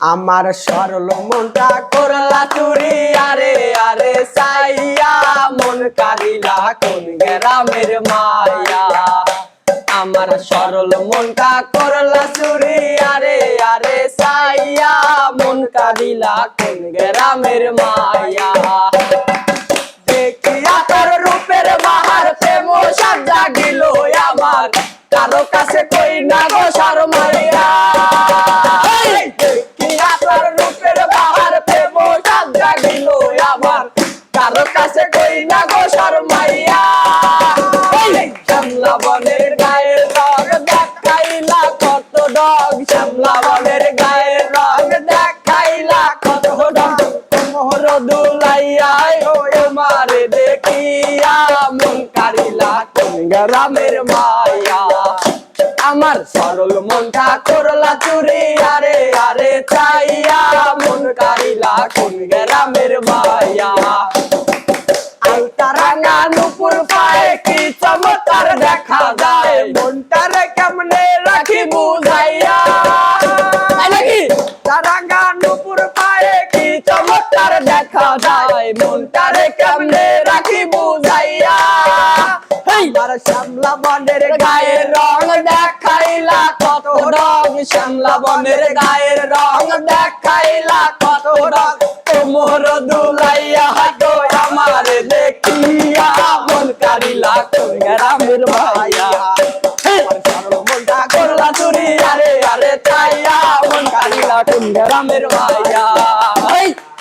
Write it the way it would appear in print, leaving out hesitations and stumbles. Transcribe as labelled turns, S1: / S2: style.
S1: আমার সরল মনটা করলা চুরি আরে আরে সাইয়া মন কারিলা কোন গ্রামের মায়া আমার সরল মনটা করলা চুরি আরে আরে সাইয়া মন কারিলা কোন গ্রামের মায়া দেখিয়া তোর রূপের বাহার প্রেম সাজা গেল আমার কারো কাছে কই না গো শরমাইয়া দেখিয়া তোর রূপের বাহার প্রেম সাজা গেল আমার কারো কাছে কই না গো শরমাইয়া শ্যামলা বনের গায়ের রং দেখাইলা কত ডগ শ্যামলা বনের গায়ের রং দেখাইলা কত ডগ মোহর দুলাইয়া আমারে দেখিয়া মন কারিলা কোন গ্রামের মায়া আমার সরল মনটা করলা চুরি আরে আরে চাইয়া মন কারিলা কোন গ্রামের মায়া আলতা রাঙা নুপুর পায়ে কি চমৎকার দেখা যায় মনটারে কেমনে রাখি বুঝাইয়া নাকি রাঙা নুপুর পায়ে কি চমৎকার দেখা যায় মনটারে কেমনে রাখি বুঝাইয়া আর শ্যামলা বনের গায়ের রং দেখাইলা কত রং শ্যামলা বনের গায়ের রং দেখাইলা কত রং মোর দুলাইয়া গো আমারে দেখিয়া মন কারিলা কোন গ্রামের মায়া মনটা করলা চুরি আরে আরে চাইয়া মন কারিলা কোন গ্রামের মায়া